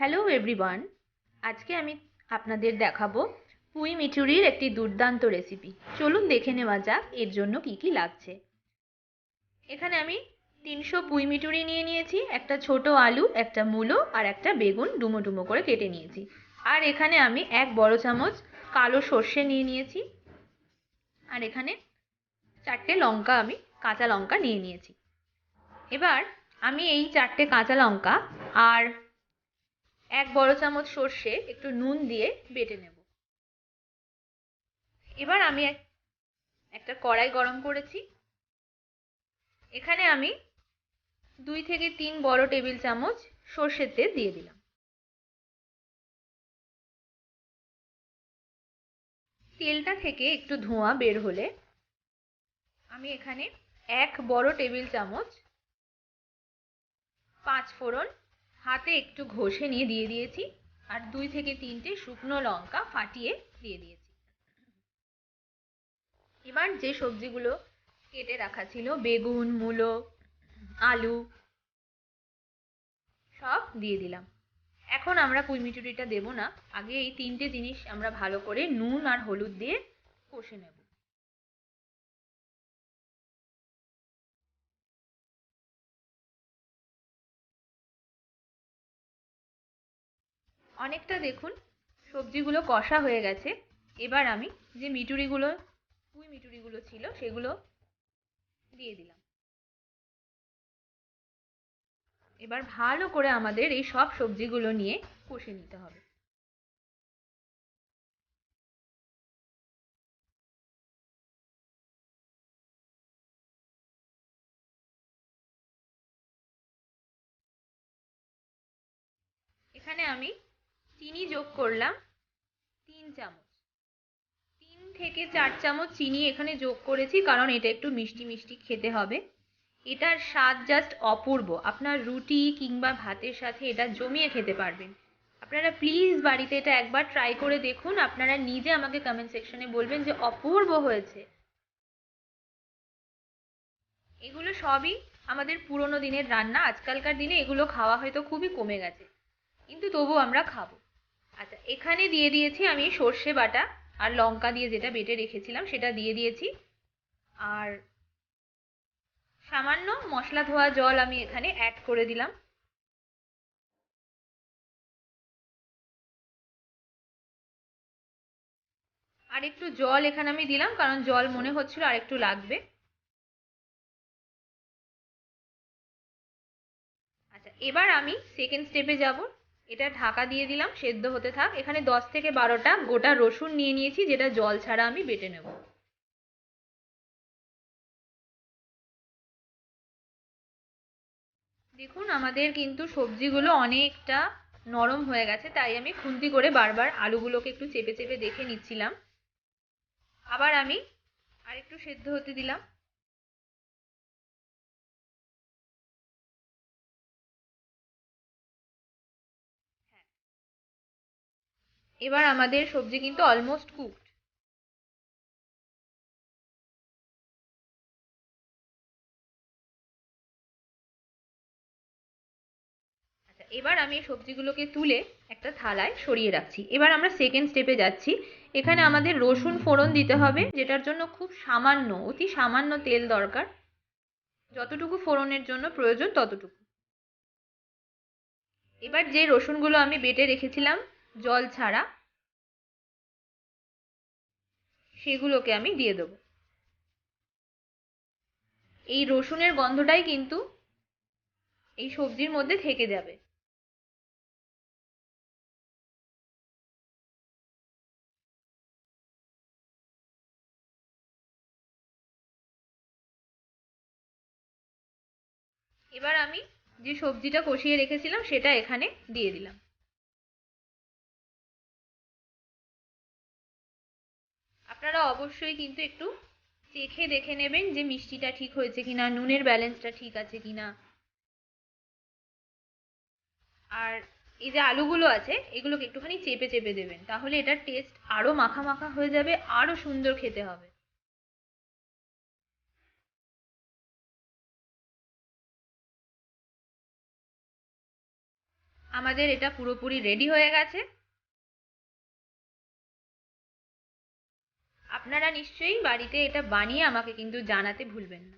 Hello everyone, আজকে আমি আপনাদের দেখাবো পুই মিচুরির একটি দুর্দান্ত রেসিপি। চলুন দেখে নেওয়া যাক এর জন্য কি কি লাগছে। এখানে আমি 300 পুই মিচুরি নিয়ে নিয়েছি, একটা ছোট আলু, একটা মূলো আর একটা বেগুন ডুমো ডুমো করে কেটে নিয়েছি। আর এখানে আমি 1 বড় চামচ কালো সর্ষে নিয়ে নিয়েছি। আর এখানে 4টে লঙ্কা, আমি কাঁচা লঙ্কা নিয়ে নিয়েছি। এবার আমি এই 4টে কাঁচা লঙ্কা আর 1 বড় চামচ সর্ষে একটু নুন দিয়ে বেটে নেব। এবার আমি একটা কড়াই গরম করেছি। এখানে আমি 2 থেকে 3 বড় টেবিল চামচ সর্ষের তেল দিয়ে দিলাম। তেলটা থেকে একটু ধোঁয়া বের হলে আমি এখানে 1 বড় টেবিল চামচ 5 ফোড়ন হাতে একটু ঘষে নিয়ে দিয়ে দিয়েছি। আর 2 থেকে 3টে শুকনো লঙ্কা ফাটিয়ে দিয়ে দিয়েছি। এবার যে সবজিগুলো কেটে রাখা ছিল, বেগুন, মূলো, আলু, সব দিয়ে দিলাম। এখন আমরা পুঁই মিচুরিটা দেব না, আগে এই 3টে জিনিস আমরা ভালো করে নুন আর হলুদ দিয়ে কষে নেব। অনেকটা দেখুন সবজিগুলো কষা হয়ে গেছে। এবার আমি যে পুঁই মিচুরিগুলো ছিল সেগুলো দিয়ে দিলাম। এবার ভালো করে আমাদের এই সব সবজিগুলো নিয়ে কষে নিতে হবে। এখানে আমি চিনি যোগ করলাম 3 চামচ। 3 থেকে 4 চামচ চিনি এখানে যোগ করেছি, কারণ এটা একটু মিষ্টি মিষ্টি খেতে হবে। এটার স্বাদ জাস্ট অপূর্ব, আপনার রুটি কিংবা ভাতের সাথে এটা জমিয়ে খেতে পারবেন। আপনারা প্লিজ বাড়িতে এটা একবার ট্রাই করে দেখুন, আপনারা নিজে আমাকে কমেন্ট সেকশনে বলবেন যে অপূর্ব হয়েছে। এগুলো সবই আমাদের পুরোনো দিনের রান্না, আজকালকার দিনে এগুলো খাওয়া হয়তো খুবই কমে গেছে, কিন্তু তবু আমরা খাবো। আচ্ছা, এখানে দিয়ে দিয়েছি আমি সর্ষে বাটা আর লঙ্কা দিয়ে যেটা বেটে রেখেছিলাম সেটা দিয়ে দিয়েছি। আর সামান্য মশলা ধোয়া জল আমি এখানে অ্যাড করে দিলাম। আর একটু জল এখানে আমি দিলাম, কারণ জল মনে হচ্ছিল আর একটু লাগবে। আচ্ছা, এবার আমি সেকেন্ড স্টেপে যাব। এটা ঢাকা দিয়ে দিলাম, সেদ্ধ হতে থাক। এখানে 10 থেকে 12টা গোটা রসুন নিয়ে নিয়েছি, যেটা জল ছাড়া আমি বেটে নেব। দেখুন আমাদের কিন্তু সবজিগুলো অনেকটা নরম হয়ে গেছে, তাই আমি খুন্তি করে বারবার আলুগুলোকে একটু চেপে চেপে দেখে নিচ্ছিলাম। আবার আমি আর একটু সেদ্ধ হতে দিলাম। এবার আমাদের সবজি কিন্তু অলমোস্ট কুকড। আচ্ছা, এবার আমি এই সবজিগুলোকে তুলে একটা থালায় সরিয়ে রাখছি। এবার আমরা সেকেন্ড স্টেপে যাচ্ছি। এখানে আমাদের রসুন ফোড়ন দিতে হবে, যেটার জন্য খুব সামান্য, অতি সামান্য তেল দরকার। যতটুকু ফোড়নের জন্য প্রয়োজন ততটুকু। এবার যে রসুনগুলো আমি বেটে রেখেছিলাম জল ছাড়া, সেগুলোকে আমি দিয়ে দেবো। এই রসুনের গন্ধটাই কিন্তু এই সবজির মধ্যে থেকে যাবে। এবার আমি যে সবজিটা কষিয়ে রেখেছিলাম সেটা এখানে দিয়ে দিলাম। আপনারা অবশ্যই কিন্তু একটু চেখে দেখে নেবেন যে মিষ্টিটা ঠিক হয়েছে কিনা, নুনের ব্যালেন্সটা ঠিক আছে কিনা। আর এই যে আলুগুলো আছে এগুলোকে একটুখানি চেপে চেপে দেবেন, তাহলে এটার টেস্ট আরো মাখা মাখা হয়ে যাবে, আরো সুন্দর খেতে হবে। আমাদের এটা পুরোপুরি রেডি হয়ে গেছে। আপনারা নিশ্চয়ই বাড়িতে এটা বানিয়ে আমাকে কিন্তু জানাতে ভুলবেন না।